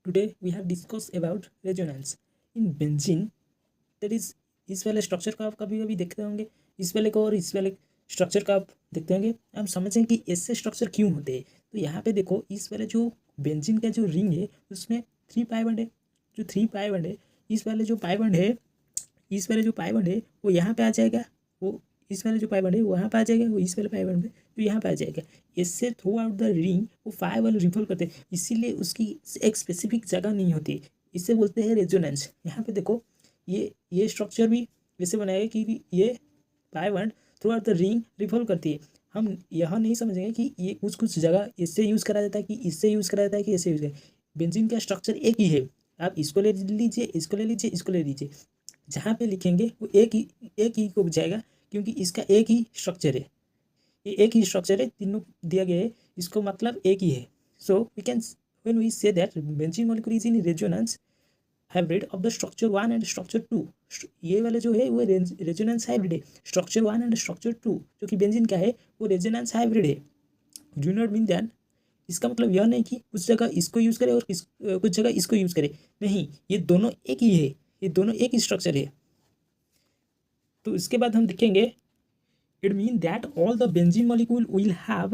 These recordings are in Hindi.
Today we have discussed about resonance in benzene. That is इस वाले स्ट्रक्चर का आप कभी कभी देखते होंगे, इस वाले को और इस वाले स्ट्रक्चर का आप देखते होंगे। हम समझें कि ऐसे स्ट्रक्चर क्यों होते हैं। तो यहाँ पे देखो, इस वाले जो बेंजीन का जो रिंग है उसमें 3 पाई बंड है। जो 3 पाई बंड है, इस वाले जो पाई बंड है, इस वाले जो पाई बंड है वो यहाँ पे आ जाएगा, वो इस वाले जो पाई बंड है वो वहाँ पे आ जाएगा, वो इस वाले पाई बंड है तो यहाँ पे आ जाएगा। इससे थ्रू आउट द रिंग वो 5 वाले रिवॉल्व करते हैं, इसीलिए उसकी एक स्पेसिफिक जगह नहीं होती। इसे बोलते हैं रेजोनेंस। यहाँ पे देखो, ये स्ट्रक्चर भी वैसे बनाया है कि ये pi bond throughout the ring revolve करती है। हम यह नहीं समझेंगे कि ये कुछ कुछ जगह इससे यूज़ करा जाता है, कि इससे यूज़ करा जाता है, कि इससे यूज़ करा। बेंजीन का स्ट्रक्चर एक ही है। आप इसको ले लीजिए, इसको ले लीजिए, इसको ले लीजिए, जहाँ पे लिखेंगे वो एक ही को जाएगा, क्योंकि इसका एक ही स्ट्रक्चर है। ये एक ही स्ट्रक्चर है, तीनों दिया गया है, इसको मतलब एक ही है। So we can when we say that benzene molecule is in resonance hybrid of the structure 1 and structure 2। ये वाले जो है वो रेजोनेंस हाइब्रिड है। स्ट्रक्चर 1 एंड स्ट्रक्चर 2 जो कि बेंजीन का है वो रेजोनेंस हाइब्रिड है। डू नॉट मीन दैट, इसका मतलब यह नहीं कि कुछ जगह इसको यूज़ करे और कुछ जगह इसको यूज़ करे। नहीं, ये दोनों एक ही है, ये दोनों एक ही स्ट्रक्चर है। तो इसके बाद हम देखेंगे, it means that all the benzene molecule will have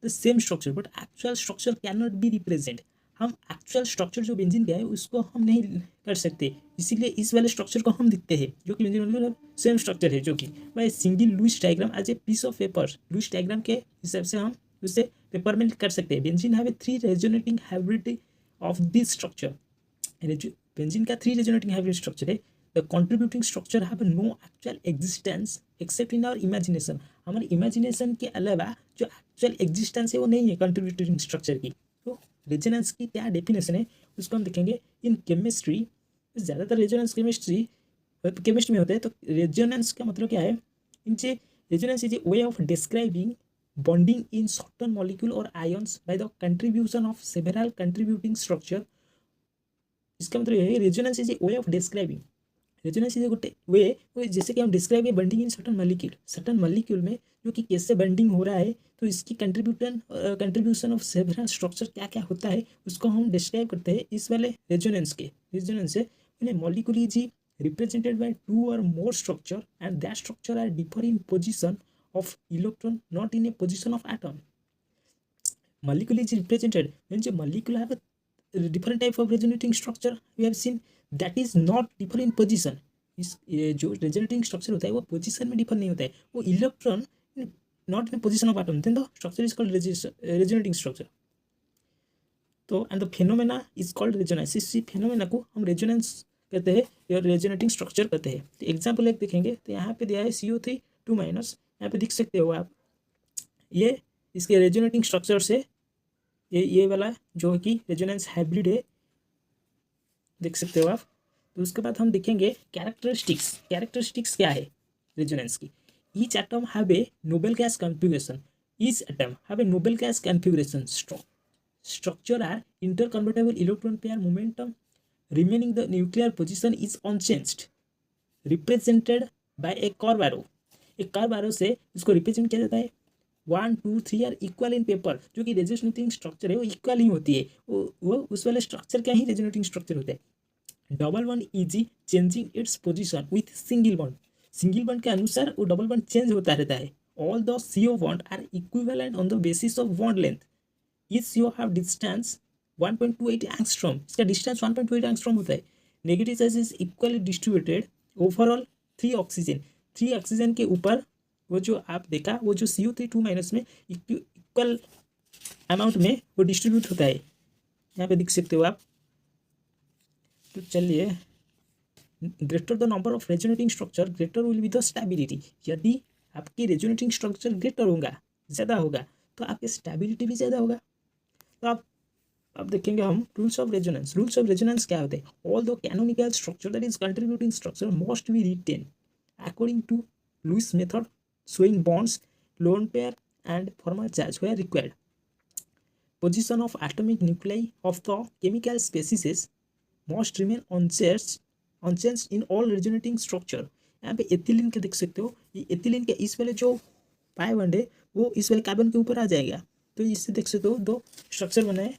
the same structure but actual structure cannot be represent। हम एक्चुअल स्ट्रक्चर जो बेंजीन का है उसको हम नहीं कर सकते, इसीलिए इस वाले स्ट्रक्चर को हम दिखते हैं, जो कि बेंजीन मोलिक्यूल सेम स्ट्रक्चर है, जो कि by single Lewis diagram as a piece of paper. Lewis diagram के हिसाब से हम उसे पेपर में कर सकते हैं। Benzene have a 3 resonating hybrid of this structure. Benzene का 3 रेजोनेटिंग हाइब्रिड स्ट्रक्चर है। The contributing structure have no actual existence except in our imagination. हमारे इमेजिनेशन के अलावा जो एक्चुअल एग्जिस्टेंस है वो नहीं है कंट्रीब्यूटिंग स्ट्रक्चर की। तो रेजोनेंस की क्या डेफिनेशन है उसको हम देखेंगे। इन केमिस्ट्री, ज़्यादातर रेजोनेंस केमिस्ट्री में होते हैं। तो रेजोनेंस का मतलब क्या है? इनसे resonance is a way of describing bonding in certain molecule or ions by the contribution of several contributing structure। इसका मतलब है resonance is a way of describing. Resonance is a way जैसे कि हम describe bonding in certain molecule में जो कि कैसे बंडिंग हो रहा है, तो इसकी कंट्रीब्यूशन ऑफ सेवरल स्ट्रक्चर क्या क्या होता है उसको हम डिस्क्राइब करते हैं इस वाले रेजोनेंस से। Molecule is represented by 2 or more structure and that structure are differ in position of electron, not in a position of atom। Molecule is represented when the molecule have a different type of resonating structure we have seen, that is not differ in position। इस जो resonating structure होता है वो position में differ नहीं होता है, वो electron not in a position of atom, then the structure is called resonating structure। तो and the phenomena is called resonance। इस phenomena को हम resonance कहते हैं या रेजोनेटिंग स्ट्रक्चर कहते हैं। तो एग्जाम्पल एक देखेंगे, तो यहाँ पे दिया है CO3 2 माइनस, यहाँ पे देख सकते हो आप, ये इसके रेजोनेटिंग स्ट्रक्चर से ये वाला जो कि रेजोनेंस हाइब्रिड है, देख सकते हो आप। तो उसके बाद हम देखेंगे कैरेक्टरिस्टिक्स क्या है रेजोनेंस की। Each atom have a noble gas configuration, structure are interconvertible electron pair, momentum remaining the nuclear position is unchanged, represented by a curve arrow। एक कर्व एरो से इसको रिप्रेजेंट किया जाता है। 1 2 3 आर इक्वल इन पेपर, जो कि रेजोनेटिंग स्ट्रक्चर है वो इक्वल ही होती है, वो उस वाले स्ट्रक्चर का ही रेजोनेटिंग स्ट्रक्चर होता है। Double bond is changing its position with single bond के अनुसार वो डबल बॉन्ड चेंज होता रहता है। All the CO bond are equivalent on the basis of bond length. इस CO हैव डिस्टेंस 1.28 एंगस्ट्रॉम, इसका डिस्टेंस 1.28 एंगस्ट्रॉम होता है। Negative charge is equally distributed overall 3 oxygen के ऊपर, वो जो आप देखा वो जो CO3 2 माइनस में इक्वल अमाउंट में वो डिस्ट्रीब्यूट होता है, यहाँ पे देख सकते हो आप। तो चलिए, greater the number of resonating structure greater will be the stability. यदि आपकी रेजोनेटिंग स्ट्रक्चर ग्रेटर होगा, ज़्यादा होगा, तो आपकी स्टेबिलिटी भी ज़्यादा होगा। तो अब देखेंगे हम रूल्स ऑफ रेजोनेंस क्या होते हैं। All the canonical structure that is contributing structure must be written according to Lewis method, showing bonds, lone pair and formal charge where required। Position of atomic nuclei of the chemical species must remain unchanged in all resonating structure। यहाँ पे एथिलीन के देख सकते हो, ये एथिलीन के इस वाले जो पाई बॉन्ड है वो इस वाले कार्बन के ऊपर आ जाएगा। तो इससे देख सकते हो 2 स्ट्रक्चर बना है।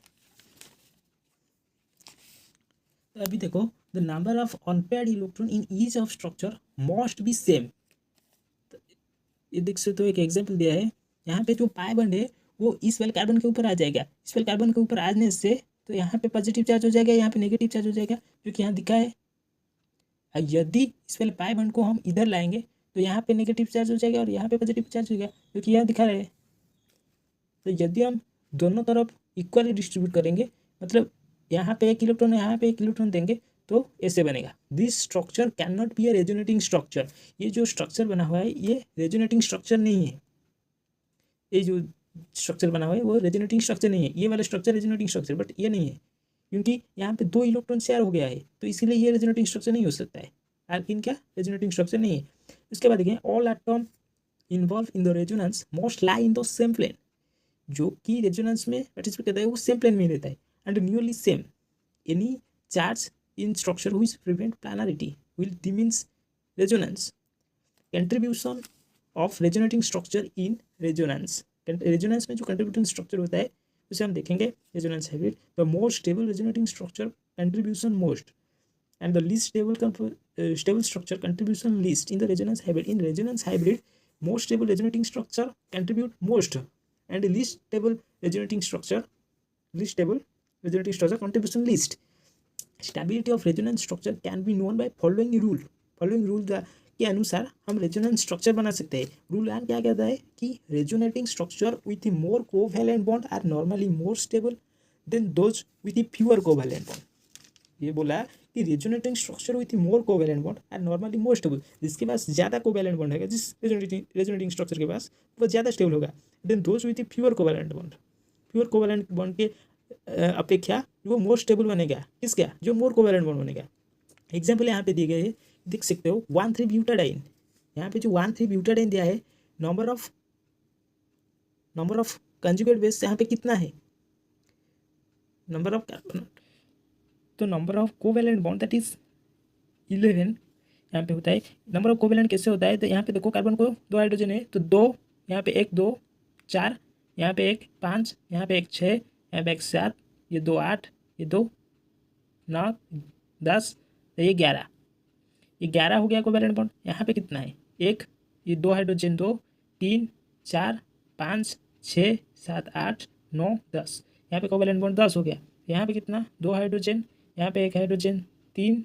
तो अभी देखो, the number of unpaired electron in each of structure must B same. ये देख सकते हो, एक एग्जाम्पल दिया है। यहाँ पे जो पाई बॉन्ड है वो इस वाले कार्बन के ऊपर आ जाएगा। इस वाले कार्बन के ऊपर आने से तो यहाँ पे पॉजिटिव चार्ज हो जाएगा, यहाँ पे नेगेटिव चार्ज हो जाएगा, जो कि यहाँ दिखा है। और यदि इस वाले पाई बॉन्ड को हम इधर लाएंगे तो यहाँ पे नेगेटिव चार्ज हो जाएगा और यहाँ पे पॉजिटिव चार्ज हो जाएगा, जो कि यहाँ दिखा रहे हैं। तो यदि हम दोनों तरफ इक्वली डिस्ट्रीब्यूट करेंगे, मतलब यहाँ पे एक इलेक्ट्रॉन यहाँ पे एक इलेक्ट्रॉन देंगे, तो ऐसे बनेगा। This structure can not be A resonating structure. ये जो स्ट्रक्चर बना हुआ है ये रेजोनेटिंग स्ट्रक्चर नहीं है। ये जो स्ट्रक्चर बना हुआ है वो रेजोनेटिंग स्ट्रक्चर नहीं है। ये वाला स्ट्रक्चर रेजोनेटिंग स्ट्रक्चर, बट ये नहीं है, क्योंकि यहाँ पे दो इलेक्ट्रॉन शेयर हो गया है, तो इसीलिए ये रेजोनेटिंग स्ट्रक्चर नहीं हो सकता है। आल्किन क्या रेजोनेटिंग स्ट्रक्चर नहीं है। उसके बाद देखिए, all atom involve in the resonance most lie in the same plane. जो कि रेजोनेंस में पार्टिसिपेट करता है वो सेम प्लेन में रहता है, and nearly same. Any charge in structure which prevent planarity will diminish resonance. Contribution of resonating structure in resonance. Resonance में जो कंट्रीब्यूटिंग स्ट्रक्चर होता है उसे हम देखेंगे resonance hybrid. The most stable resonating structure contribution most, and the least stable structure contribution least in the resonance hybrid. In resonance hybrid, most stable resonating structure contribute most, and the least stable resonating structure contribution least. Stability of resonance structure can be known by following rule के अनुसार हम रेजोनेंस स्ट्रक्चर बना सकते हैं। रूल वन क्या कहता है कि resonating structure with more covalent bond are normally more stable than those with fewer covalent bond. ये बोला कि resonating structure with more covalent bond are normally more stable. जिसके पास ज़्यादा कोवैलेंट बॉन्ड है, जिस रेजोनेटिंग स्ट्रक्चर के पास, वो ज़्यादा स्टेबल होगा। Than those with fewer covalent bond के अपेक्षा वो मोर स्टेबल बनेगा। किसका? जो मोर कोवैलेंट बॉन्ड बनेगा। एग्जाम्पल यहाँ पे दिए गए हैं, देख सकते हो 1,3 ब्यूटाडाइन। यहाँ पे जो 1,3 ब्यूटाडाइन दिया है, नंबर ऑफ कंजुगेट बेस यहाँ पे कितना है, नंबर ऑफ कार्बन, तो number of covalent bond that is 11 यहाँ पे होता है। नंबर ऑफ कोवैलेंट कैसे होता है, तो यहाँ पे देखो कार्बन को 2 हाइड्रोजन है, तो 2 यहाँ पे 1 2 4, यहाँ पे 1 5, यहाँ पे 1 6, यहाँ पे 1 7, ये 2 8, ये 2 9 10, तो ये 11 हो गया कोवैलेंट बॉन्ड। यहाँ पे कितना है, 1, ये 2 हाइड्रोजन 2 3 4 5 6 7 8 9 10, यहाँ पे कोवैलेंट बॉन्ड 10 हो गया। यहाँ पे कितना, 2 हाइड्रोजन, यहाँ पे 1 हाइड्रोजन 3,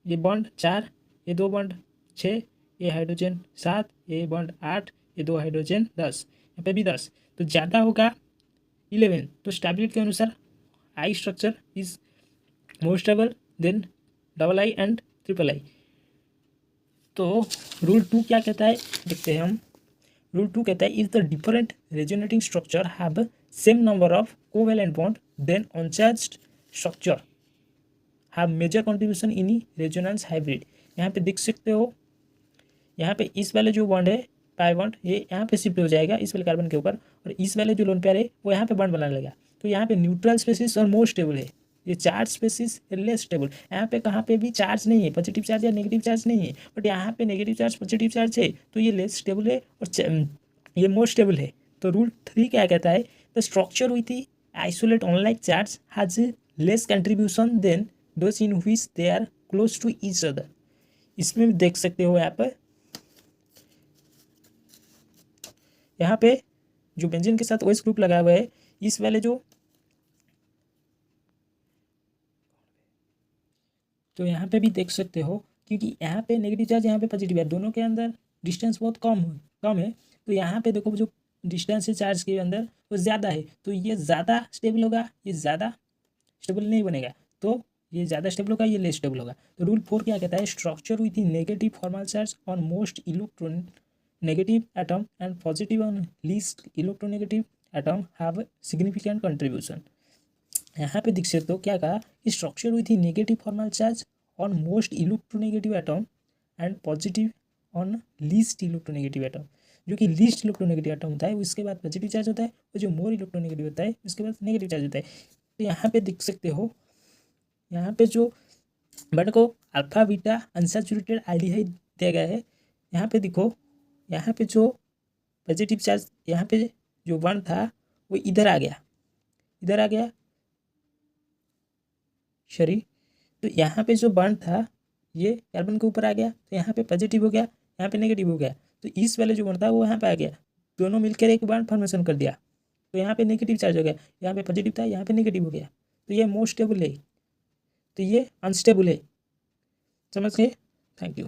ये बॉन्ड 4, ये 2 बॉन्ड 6, ये हाइड्रोजन 7, ये बॉन्ड 8, ये 2 हाइड्रोजन 10, यहाँ पे भी 10, तो ज़्यादा होगा 11। तो स्टेबिलिटी के अनुसार I structure is more stable than double I and triple I. तो रूल 2 क्या कहता है, देखते हैं हम। रूल 2 कहता है, if the different resonating structure have same number of covalent bond then uncharged structure have major contribution in resonance hybrid. यहाँ पे देख सकते हो, यहाँ पे इस वाले जो बॉन्ड है पाई बॉन्ड, ये यहाँ पे शिफ्ट हो जाएगा इस वाले कार्बन के ऊपर, और इस वाले जो लोन पेयर है वो यहाँ पे बॉन्ड बनाने लगेगा। तो यहाँ पे न्यूट्रल स्पेसिस और मोर स्टेबल है, ये चार्ज स्पेसिस लेस स्टेबल। यहाँ पे कहाँ पे भी चार्ज नहीं है, पॉजिटिव चार्ज या नेगेटिव चार्ज नहीं है, बट यहाँ पे नेगेटिव चार्ज पॉजिटिव चार्ज है, तो ये लेस स्टेबल है और ये मोर स्टेबल है। तो रूल 3 क्या कहता है, the structure with isolate unlike charge has less contribution than those in which they are close to each other. इसमें भी देख सकते हो, यहाँ पे जो बेंजीन के साथ ओएस ग्रुप लगा हुआ है, इस वाले जो, तो यहाँ पे भी देख सकते हो, क्योंकि यहाँ पे नेगेटिव चार्ज, यहाँ पे पॉजिटिव है, दोनों के अंदर डिस्टेंस बहुत कम है। तो यहाँ पे देखो जो डिस्टेंस है चार्ज के अंदर वो ज़्यादा है, तो ये ज़्यादा स्टेबल होगा, ये ज़्यादा स्टेबल नहीं बनेगा। तो ये ज़्यादा स्टेबल होगा, ये लेस स्टेबल होगा। तो रूल 4 क्या कहता है, structure with negative formal charge on most electron negative atom and positive on least electronegative atom have significant contribution. यहाँ पे देख सकते हो क्या कहा, structure with negative formal charge on most electronegative atom and positive on least electronegative atom. जो कि लीस्ट इलेक्ट्रोनेगेटिव एटम होता है उसके बाद पॉजिटिव चार्ज होता है, और जो मोर इलेक्ट्रोनेगेटिव होता है उसके बाद नेगेटिव चार्ज होता है। तो यहाँ पे देख सकते हो, यहाँ पे जो बट को अल्फा बीटा अनसैचुरेटेड एल्डिहाइड दिया गया है। यहाँ पे देखो, यहाँ पे जो पॉजिटिव चार्ज, यहाँ पे जो 1 था वो इधर आ गया, सॉरी, तो यहाँ पे जो बॉन्ड था ये कार्बन के ऊपर आ गया, तो यहाँ पे पॉजिटिव हो गया, यहाँ पे नेगेटिव हो गया, तो इस वाले जो बॉन्ड था वो यहाँ पे आ गया, दोनों मिलकर एक बॉन्ड फॉर्मेशन कर दिया, तो यहाँ पे नेगेटिव चार्ज हो गया, यहाँ पे पॉजिटिव था, यहाँ पे नेगेटिव हो गया, तो ये मोस्ट स्टेबल है, तो ये अनस्टेबल है। समझ गए? Thank you.